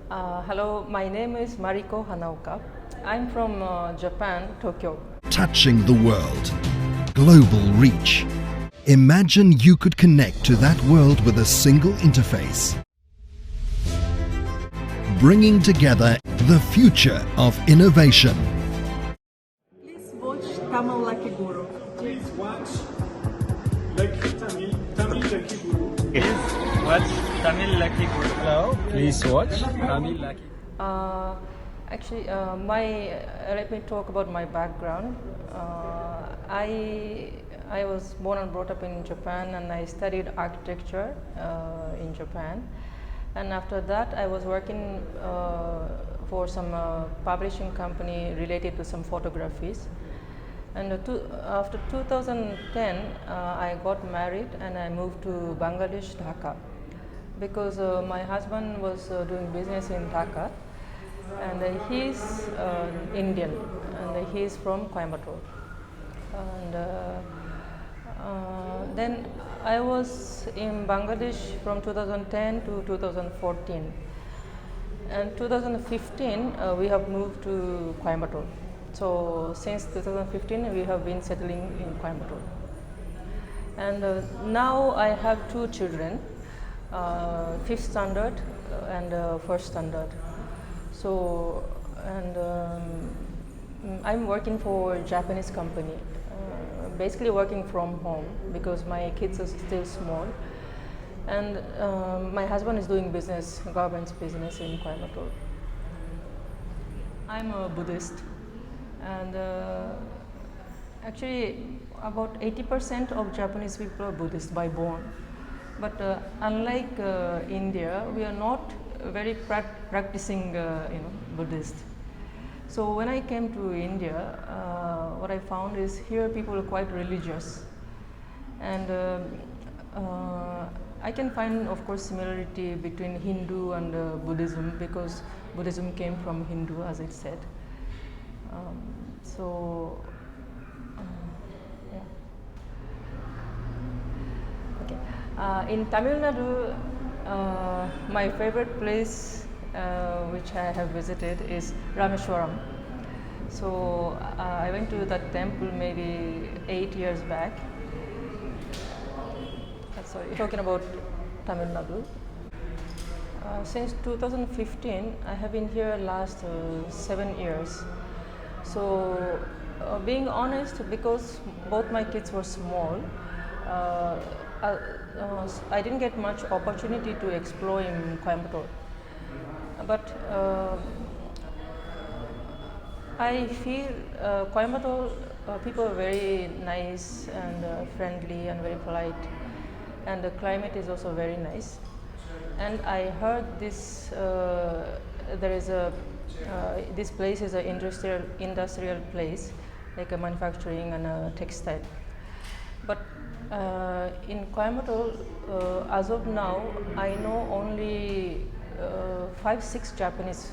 Hello, my name is Mariko Hanaoka. I'm from Japan, Tokyo. Touching the world. Global reach. Imagine you could connect to that world with a single interface. Bringing together the future of innovation. Please watch Tamil Lucky Guru. Please watch Tamil Lucky Guru. Please watch Tamil Lucky Guru. Hello. Please watch Tamil Lucky. Let me talk about my background. I was born and brought up in Japan, and I studied architecture in Japan. And after that, I was working for some publishing company related to some photographies. And after 2010, I got married and I moved to Bangladesh, Dhaka, because my husband was doing business in Dhaka, and he's Indian, and he's from Coimbatore. And then I was in Bangladesh from 2010 to 2014. And 2015, we have moved to Coimbatore. So since 2015, we have been settling in Coimbatore. And now I have two children, 5th standard and 1st standard. So, I'm working for a Japanese company, basically working from home because my kids are still small. And my husband is doing business, garments business in Coimbatore. I'm a Buddhist, and actually about 80% of Japanese people are Buddhist by born. But unlike India, we are not very practicing Buddhist. So when I came to India, what I found is here people are quite religious, and I can find, of course, similarity between Hindu and Buddhism, because Buddhism came from Hindu, as it said. In Tamil Nadu, my favorite place which I have visited is Rameshwaram. So I went to that temple maybe 8 years back. Sorry, talking about Tamil Nadu. Since 2015, I have been here last 7 years. So being honest, because both my kids were small, I didn't get much opportunity to explore in Coimbatore. But I feel Coimbatore people are very nice and friendly and very polite, and the climate is also very nice. And I heard this this place is an industrial place, like a manufacturing and a textile. But in Coimbatore, as of now, I know only 5-6 Japanese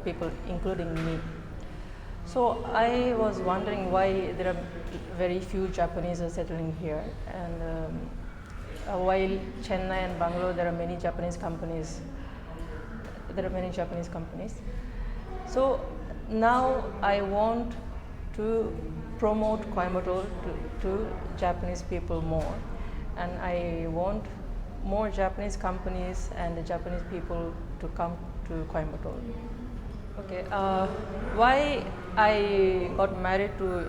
people, including me. So I was wondering why there are very few Japanese are settling here, and while Chennai and Bangalore there are many Japanese companies. So now I want to promote Coimbatore to Japanese people more, and I want more Japanese companies and Japanese people to come to Coimbatore. Okay, why I got married to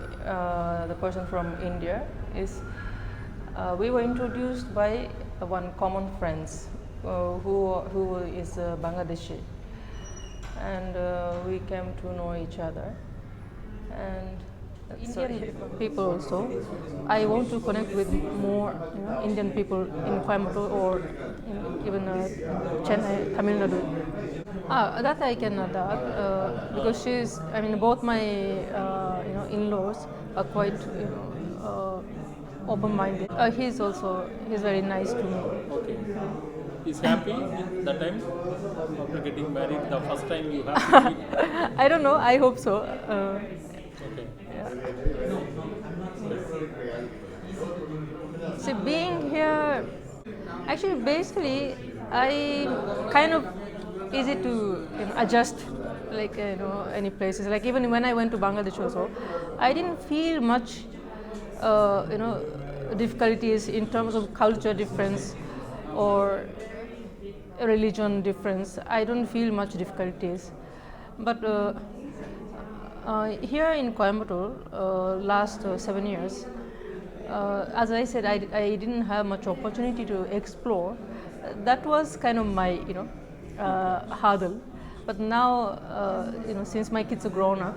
the person from India is we were introduced by one common friends who is Bangladeshi, and we came to know each other. And Indian people also. I want to connect with more Indian people in Coimbatore or even Chennai, Tamil Nadu. That I can adapt because both my in-laws are quite open-minded. He's very nice to me. Okay. He's happy that time after getting married. The first time you have to be. I don't know. I hope so. Okay. See, being here, actually, basically, I kind of easy to adjust, like any places. Like even when I went to Bangladesh also, I didn't feel much difficulties in terms of culture difference or religion difference. I don't feel much difficulties, but here in Coimbatore, last 7 years, as I said, I didn't have much opportunity to explore. That was kind of my hurdle. But now, since my kids are grown up,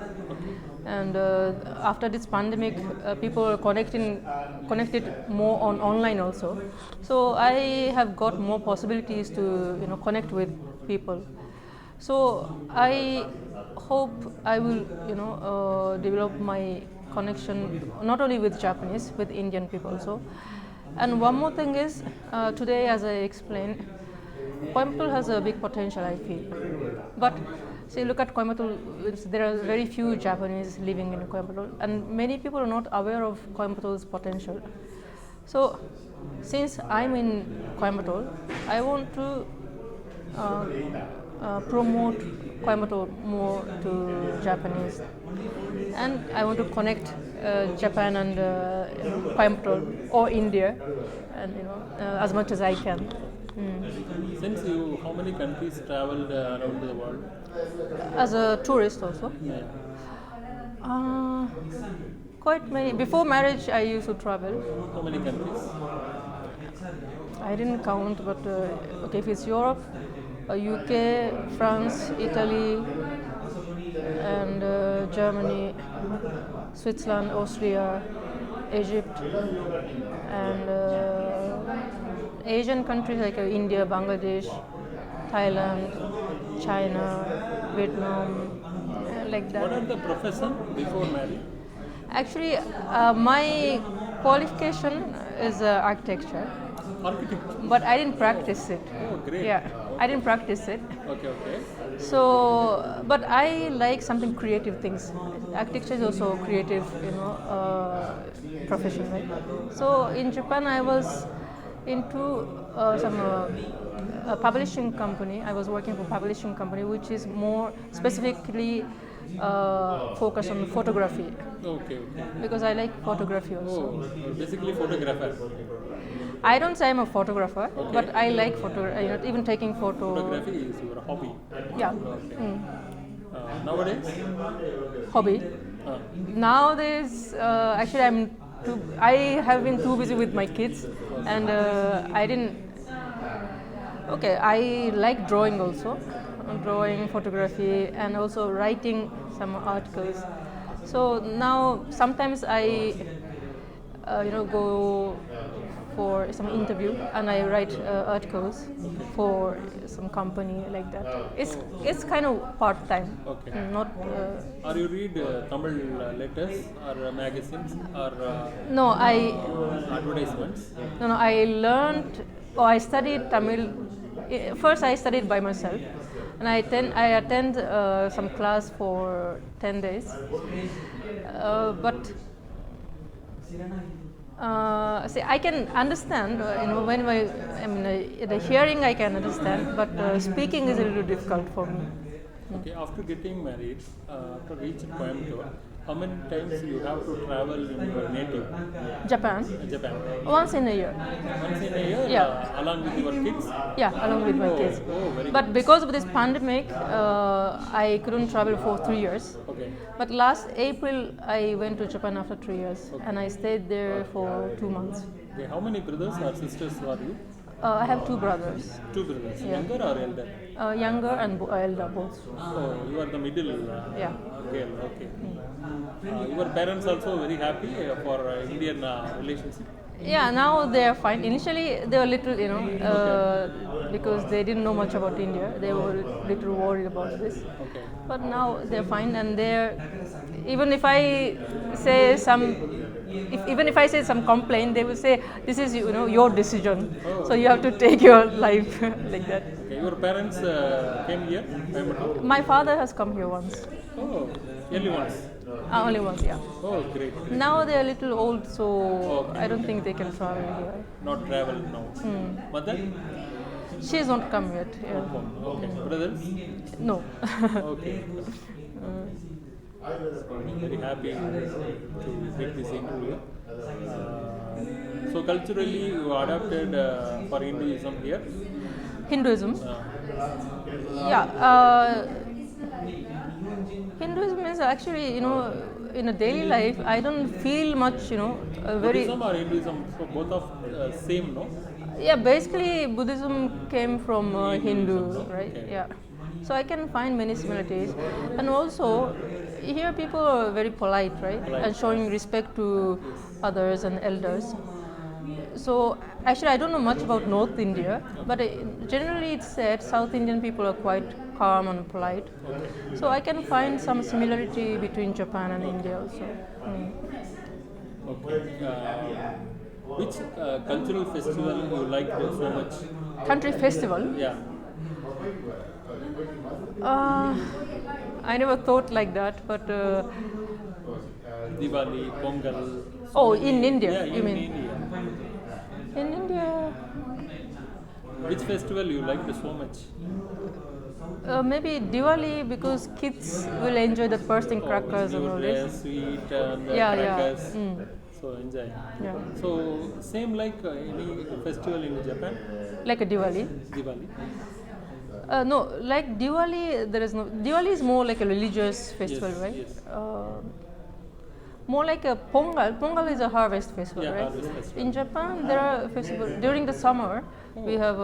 and after this pandemic, people are connected more on online also. So I have got more possibilities to connect with people. So I hope I will develop my connection not only with Japanese, with Indian people also. And one more thing is, today, as I explained, Coimbatore has a big potential, I feel. But say, look at Coimbatore, there are very few Japanese living in Coimbatore, and many people are not aware of Coimbatore's potential. So, since I'm in Coimbatore, I want to promote Coimbatore more to Japanese, and I want to connect Japan and Coimbatore or India, and as much as I can. Since you, how many countries traveled around the world? As a tourist also. Yeah. Quite many. Before marriage, I used to travel. How many countries? I didn't count, but okay, if it's Europe, UK, France, Italy, and Germany, Switzerland, Austria, Egypt, and Asian countries like India, Bangladesh, Thailand, China, Vietnam, like that. What are the profession before marriage? Actually, my qualification is architecture, Architecture. but I didn't practice it. Oh, great. Yeah, I didn't practice it. Okay, okay. So, but I like something creative things. Architecture is also a creative, profession, right? So in Japan, I was into some publishing company. I was working for a publishing company which is more specifically focused on photography. Okay, okay. Because I like photography also. Oh, basically photographer. I don't say I'm a photographer, Okay. but I like even taking photo. Photography is your hobby. Yeah. Okay. Nowadays? Hobby. Nowadays, actually, I have been too busy with my kids, and I didn't. Okay, I like drawing also, drawing, photography, and also writing some articles. So now sometimes I, go for some interview and I write articles for some company like that. It's kind of part time. Okay. Not. Or you read Tamil letters or magazines or No, advertisements? No, I learned. I studied Tamil. First, I studied by myself, and I attend some class for 10 days. But see, I can understand. When the hearing I can understand, but speaking is a little difficult for me. Okay, after getting married, after reaching Coimbatore, how many times you have to travel in your native Japan, Japan? once in a year. Once in a year, Yeah. along with your kids? Yeah, along with my kids. Very But because of this pandemic, I couldn't travel for 3 years. Okay. But last April, I went to Japan after 3 years, and I stayed there for 2 months. Okay, how many brothers or sisters are you? I have 2 brothers, Two brothers, Yeah. younger or elder? younger and elder both. Oh, you are the middle Yeah. girl, okay. Your parents also very happy for Indian relationship? Yeah, now they are fine. Initially, they were little, because they didn't know much about India. They were little worried about this. Okay. But now they're fine, and even if I say some complaint, they will say this is your decision. So you have to take your life like that. Okay. Your parents came here, Coimbatore? My father has come here once, Oh, only once. only once, yeah. Oh, great. Now they are a little old, so Okay. I don't think they can travel here. Not travel now. Mother? She's not come yet. Yeah. Okay. Brothers? No. Okay. So I'm very happy to make this interview. So culturally, you adapted for Hinduism here. Hinduism. Yeah. Hinduism is actually, in a daily life, I don't feel much, very. Buddhism or Hinduism, so both of same, no? Yeah, basically Buddhism came from Hindu, no? right? Okay. Yeah. So I can find many similarities, and also here people are very polite, right? And showing respect to others and elders. So actually, I don't know much about North India, but generally it's said South Indian people are quite calm and polite. So I can find some similarity between Japan and India also. Okay. Which cultural festival you like so much? Country festival. Yeah. I never thought like that, but Diwali, Pongal. oh, in India, Yeah, you in mean? India. In India, Which festival you liked so much? maybe Diwali because kids will enjoy the bursting crackers and New all dress, this. sweet and Yeah, crackers. yeah. So enjoy. Yeah, So same like any festival in Japan, like a Diwali. Diwali. No, like Diwali, there is no. Diwali is more like a religious festival, Yes, right? yes. More like a Pongal. Pongal is a harvest festival, Yeah, right? harvest festival. In Japan, there are festivals during the summer. We have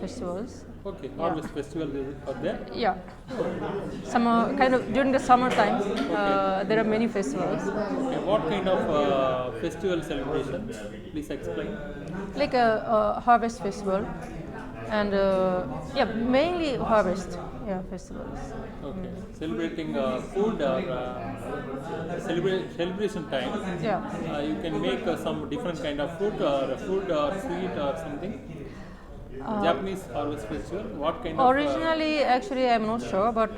festivals. Okay, harvest festival is there. Yeah, summer kind of during the summertime. There are many festivals. Okay, what kind of festival celebration? Please explain. Like a harvest festival, and yeah, mainly harvest festivals. Okay, celebrating food or celebration time. Yeah. You can make some different kind of food or sweet or something. Japanese harvest festival. What kind of? Originally, actually, I'm not sure, but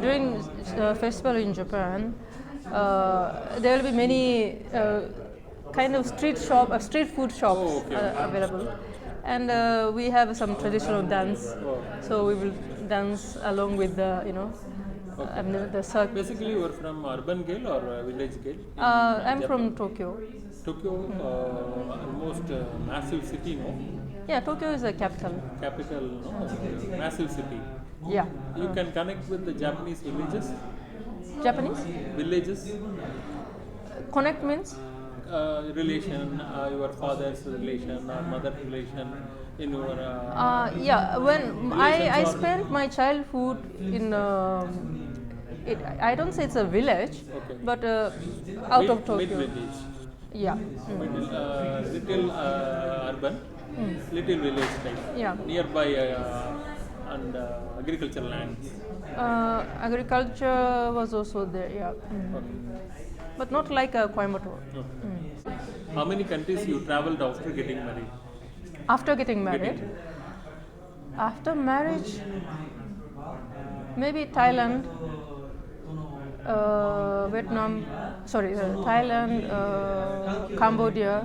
during festival in Japan, there will be many kind of street food shops Oh, okay. available, and we have some traditional dance. So we will dance along with the the circus. Basically, you are from urban girl or village girl? I'm from Tokyo. Tokyo, almost massive city, no? Yeah, Tokyo is the capital. Capital, no? Massive city. Yeah. You can connect with the Japanese villages. Japanese? Villages, Connect means? relation, your father's relation or mother relation in your. Yeah, when I Relations or- spent my childhood in, I don't say it's a village, Okay. but out of Tokyo. Mid-village. Yeah. Little urban, little village type. Yeah. Nearby and agricultural lands. Agriculture was also there, yeah. But not like Coimbatore. How many countries you traveled after getting married? After getting married, after marriage, maybe Thailand, Vietnam, Thailand, Cambodia,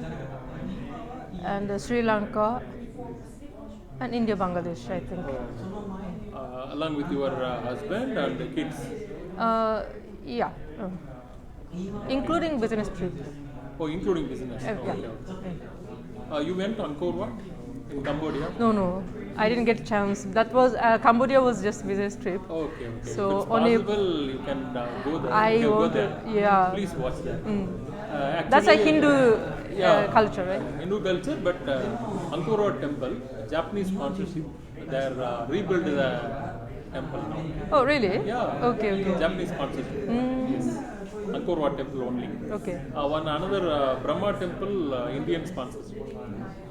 and Sri Lanka, and India, Bangladesh, I think. Along with your husband and the kids. Yeah, including business trip. Oh, including business. Yeah. Okay. You went on Wat in Cambodia? No, I didn't get a chance. That was Cambodia was just business trip. Okay. So if it's only- possible, you can go there. I you can go want to- there. yeah. Please watch that. That's a Actually, Hindu yeah, culture, right? Hindu culture, but Angkor Wat temple, Japanese sponsorship, they are rebuild the temple now. Oh, really? Yeah. Okay. Japanese sponsorship. Yes. Angkor Wat temple only. Okay. One another Brahma temple, Indian sponsorship.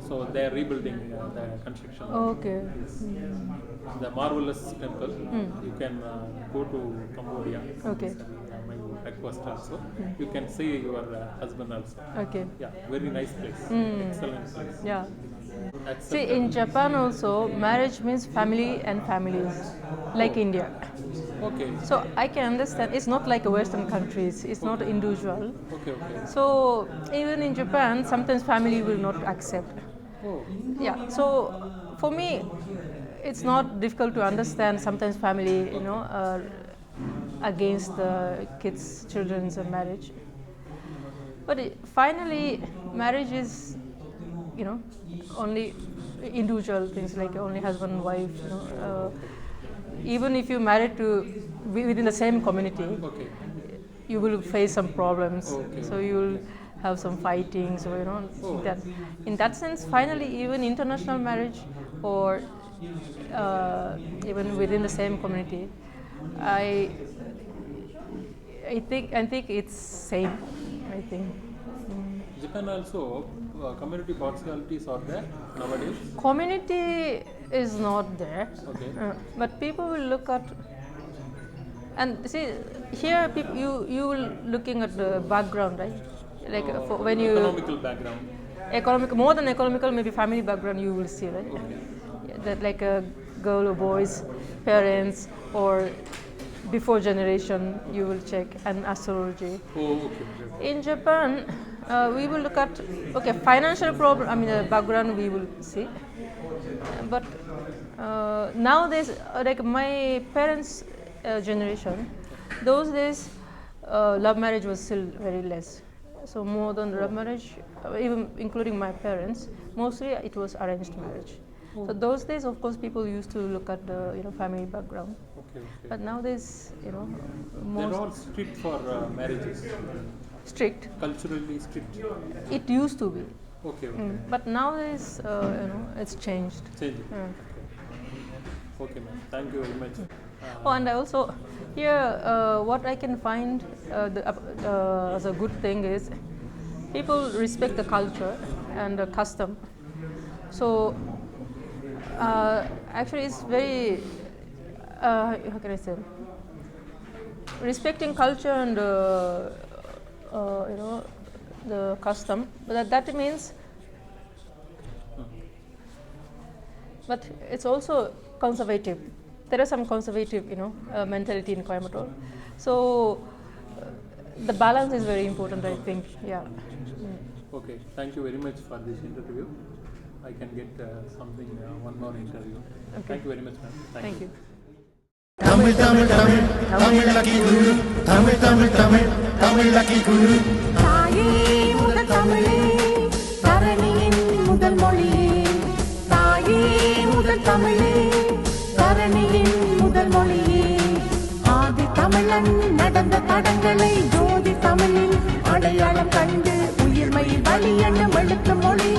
So they are rebuilding the construction. Okay. The marvelous temple. You can go to Cambodia. Okay. My request also. You can see your husband also. Okay. Yeah, very nice place. Excellent place. Yeah. Accept See, in Japan also, marriage means family and families, like India. Okay. So I can understand. It's not like a Western countries. It's not individual. Okay. So even in Japan, sometimes family will not accept. Oh. Yeah. So for me, it's not difficult to understand. Sometimes family, against the kids, children's marriage. But finally, marriage is, only individual things, like only husband and wife. Even if you married to within the same community, Okay. you will face some problems. Okay. So you will have some fighting. So that in that sense, finally, even international marriage or even within the same community, I think it's same. I think. Japan also community partialities are there nowadays. Community is not there, Okay. but people will look at, and see here you will looking at the background, right? Like for when you Economical background. more than economical, maybe family background you will see, right? Okay. Yeah, that like a girl or boys, parents, or before generation you will check, and astrology. Oh, okay. In Japan, we will look at financial problem. Background we will see, but nowadays, like my parents' generation, those days, love marriage was still very less. So more than love marriage, even including my parents, mostly it was arranged marriage. So those days, of course, people used to look at the family background. Okay. But nowadays, They're most all strict for marriages. strict. Culturally strict. It used to be, Okay. but nowadays, it's changed. Change it. Okay, ma'am. Thank you very much. And I also here, what I can find as a good thing is people respect the culture and the custom. So actually, it's very how can I say? Respecting culture and the custom, but that means. But it's also conservative. There is some conservative, mentality in Coimbatore. So the balance is very important, I think. Yeah. Okay. Thank you very much for this interview. I can get something, one more interview. Okay. Thank you very much, ma'am. Thank you. Tamil Tamil Tamil Tamil Lucky Guru Tamil Tamil Tamil Tamil Lucky Guru தாயே முதல் தமிழே தரணியின் முதல் மொழியே தாயே முதல் தமிழே தரணியின் முதல் மொழியே ஆதி தமிழன் நடந்த தடங்களை ஜோதி தமிழில் அடையாளம் கண்டு உயிர்மையில் வழி எண்ணம் எழுத்து மொழி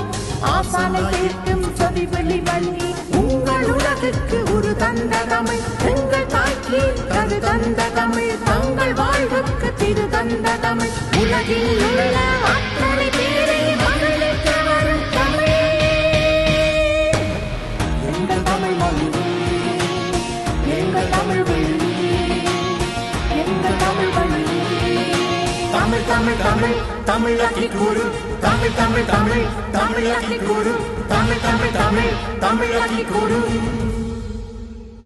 ஆசானை கேட்கும் சொதி வெளி வழி உங்கள் உலகுக்கு ஒரு தந்த தமிழ் எங்கள் தாய்க்கு கரு தந்த தமிழ் தங்கள் வாழ்வுக்கு திரு தந்த தமிழ் உலகில் உள்ள அத்தனை பேரை மகளுக்கு வரும் தமிழ் எங்கள் தமிழ் மொழி எங்கள் தமிழ் வழி எங்கள் தமிழ் வழி Tamil Tamil Tamil Tamil Lucky Guru Tamil Tamil Tamil Tamil Lucky Guru Tamil Tamil Tamil Tamil Lucky Guru